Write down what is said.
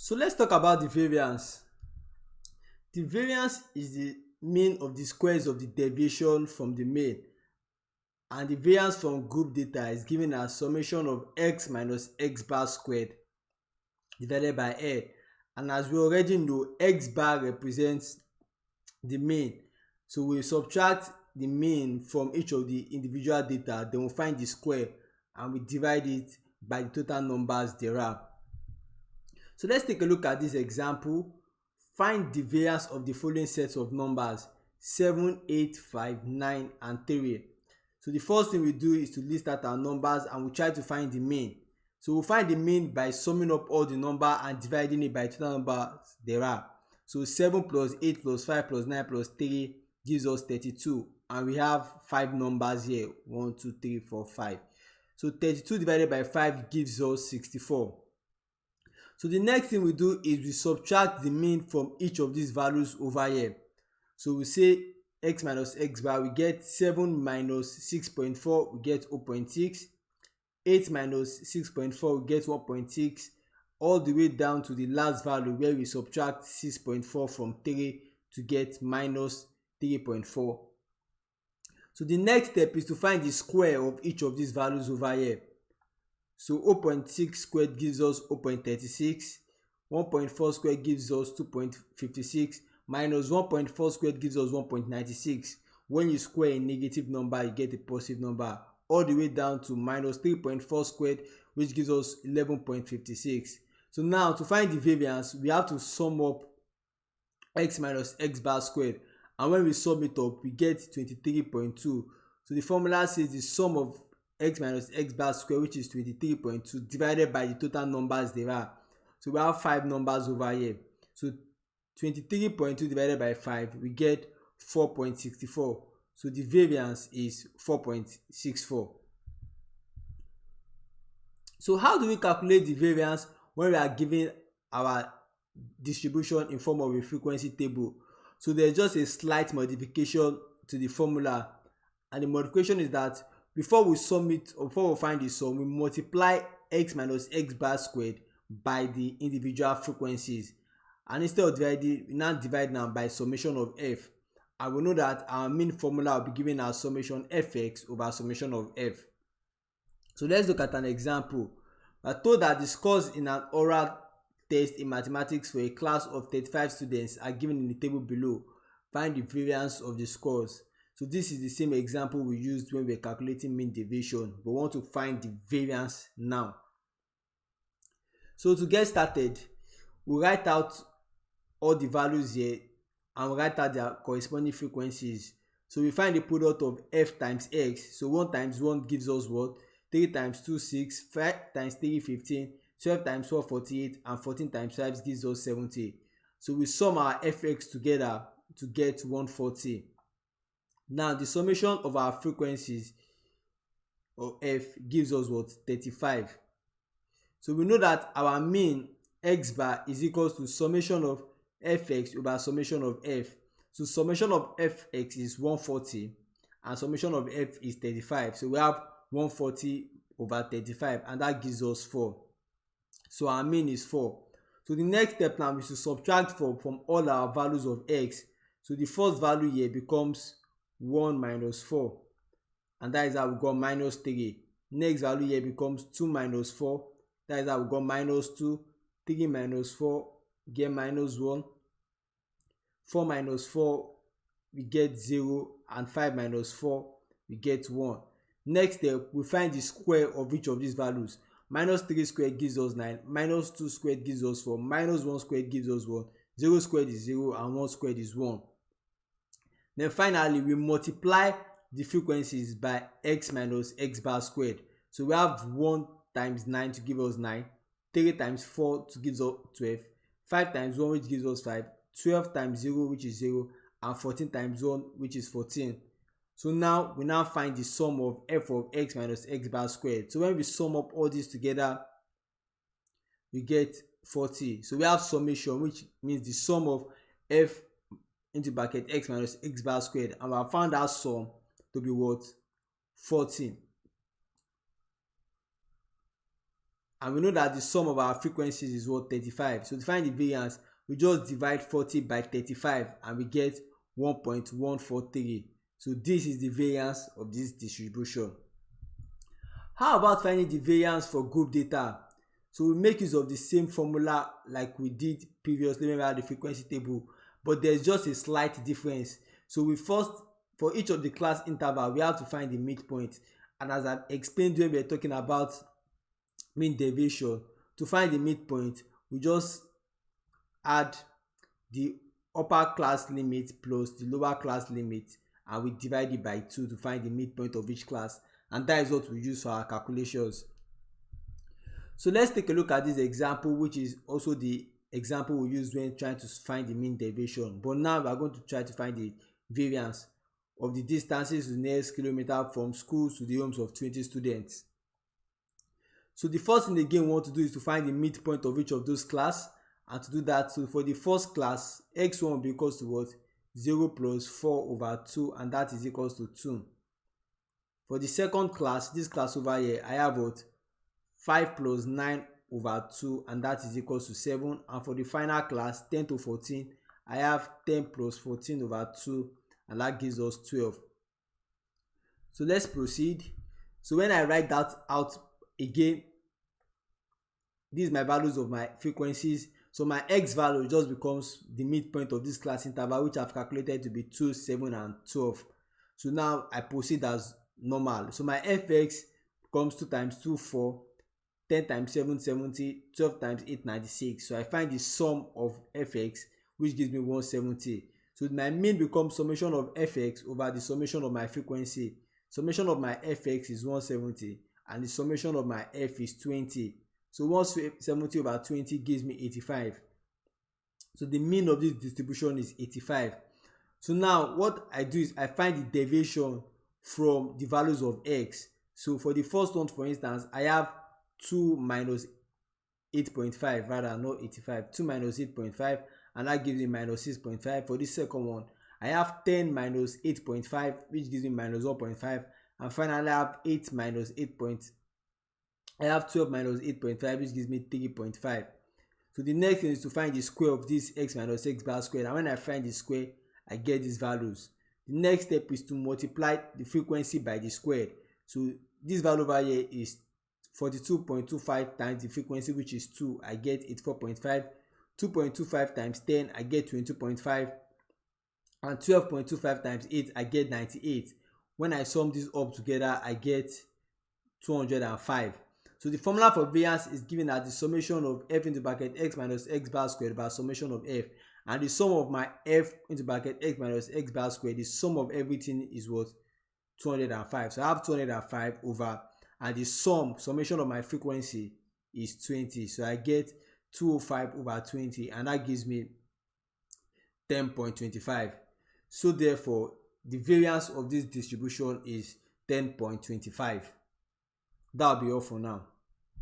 So let's talk about the variance. The variance is the mean of the squares of the deviation from the mean, and the variance from group data is given as summation of x minus x bar squared divided by L. And as we already know, x bar represents the mean. So we subtract the mean from each of the individual data, then we find the square and we divide it by the total numbers thereof. So let's take a look at this example. Find the variance of the following sets of numbers: 7, 8, 5, 9 and 3. So the first thing we do is to list out our numbers and we try to find the mean. So we'll find the mean by summing up all the number and dividing it by total numbers thereof. So 7 plus 8 plus 5 plus 9 plus 3 gives us 32, and we have 5 numbers here: 1, 2, 3, 4, 5. So 32 divided by 5 gives us 64. So the next thing we do is we subtract the mean from each of these values over here. So we say x minus x bar, we get 7 minus 6.4, we get 0.6. 8 minus 6.4, we get 1.6, all the way down to the last value where we subtract 6.4 from 3 to get minus 3.4. So the next step is to find the square of each of these values over here. So 0.6 squared gives us 0.36, 1.4 squared gives us 2.56, minus 1.4 squared gives us 1.96. When you square a negative number, you get a positive number, all the way down to minus 3.4 squared, which gives us 11.56. So now to find the variance, we have to sum up x minus x bar squared, and when we sum it up, we get 23.2. So the formula says the sum of x minus x bar square, which is 23.2, divided by the total numbers thereof. So we have 5 numbers over here. So 23.2 divided by 5, we get 4.64. So the variance is 4.64. So how do we calculate the variance when we are given our distribution in form of a frequency table? So there's just a slight modification to the formula, and the modification is that before we sum it, or before we find the sum, we multiply x minus x bar squared by the individual frequencies, and instead of dividing, we now divide now by summation of f, and we know that our mean formula will be given as summation fx over summation of f. So let's look at an example. We are told that the scores in an oral test in mathematics for a class of 35 students are given in the table below. Find the variance of the scores. So this is the same example we used when we were calculating mean deviation, but we want to find the variance now. So to get started, we write out all the values here and we write out their corresponding frequencies. So we find the product of f times x. So 1 times 1 gives us what? 3 times 2, 6, 5 times 3, 15, 12 times 4, 48, and 14 times 5 gives us 70. So we sum our fx together to get 140. Now the summation of our frequencies of f gives us what? 35. So we know that our mean x bar is equals to summation of fx over summation of f. So summation of fx is 140 and summation of f is 35. So we have 140 over 35, and that gives us 4. So our mean is 4. So the next step now is to subtract 4 from all our values of x. So the first value here becomes 1 minus 4, and that is how we got minus 3. Next value here becomes 2 minus 4, that is how we got minus 2. 3 minus 4, get minus 1. 4 minus 4, we get 0, and 5 minus 4, we get 1. Next step, we find the square of each of these values. Minus 3 squared gives us 9, minus 2 squared gives us 4, minus 1 squared gives us 1, 0 squared is 0, and 1 squared is 1. Then finally, we multiply the frequencies by x minus x bar squared. So we have 1 times 9 to give us 9, 3 times 4 to give us 12, 5 times 1 which gives us 5, 12 times 0 which is 0, and 14 times 1 which is 14. So now we find the sum of f of x minus x bar squared. So when we sum up all this together, we get 40. So we have summation, which means the sum of f into bracket x minus x bar squared, and we have found that sum to be what? 40. and we know that the sum of our frequencies is what, 35. So to find the variance, we just divide 40 by 35 and we get 1.143. So this is the variance of this distribution. How about finding the variance for group data? So we make use of the same formula like we did previously when we had the frequency table, but there's just a slight difference. So we first, for each of the class interval, we have to find the midpoint. And as I explained when we were talking about mean derivation, to find the midpoint, we just add the upper class limit plus the lower class limit, and we divide it by 2 to find the midpoint of each class, and that is what we use for our calculations. So let's take a look at this example, which is also the example we use when trying to find the mean derivation, but now we are going to try to find the variance of the distances to the nearest kilometer from schools to the homes of 20 students. So the first thing again we want to do is to find the midpoint of each of those class, and to do that, so for the first class, x1 will be equals to what, 0 plus 4 over 2, and that is equals to 2. For the second class, this class over here, I have what, 5 plus 9 over 2, and that is equals to 7. And for the final class, 10 to 14, I have 10 plus 14 over 2, and that gives us 12. So let's proceed. So when I write that out again, these are my values of my frequencies. So my x value just becomes the midpoint of this class interval, which I've calculated to be 2, 7, and 12. So now I proceed as normal. So my fx becomes 2 times 2, 4, 10 times 7, 70, 12 times 8, 96. So I find the sum of fx, which gives me 170. So my mean becomes summation of fx over the summation of my frequency. Summation of my fx is 170, and the summation of my f is 20. So 170 over 20 gives me 85. So the mean of this distribution is 85. So now what I do is I find the deviation from the values of x. So for the first one, for instance, I have 2 minus 8.5, rather not 85, 2 minus 8.5, and that gives me minus 6.5. For this second one, I have 10 minus 8.5, which gives me minus 1.5, and finally I have 8 minus 8. I have 12 minus 8.5, which gives me 3.5. So the next thing is to find the square of this x minus x bar squared, and when I find the square, I get these values. The next step is to multiply the frequency by the square. So this value over here is 42.25 times the frequency, which is 2, I get 84.5. 2.25 times 10, I get 22.5. And 12.25 times 8, I get 98. When I sum this up together, I get 205. So the formula for variance is given as the summation of f into bracket x minus x bar squared by summation of f. And the sum of my f into bracket x minus x bar squared, the sum of everything is what? 205. So I have 205 over, and the summation of my frequency is 20. So I get 205 over 20, and that gives me 10.25. So therefore, the variance of this distribution is 10.25. That'll be all for now.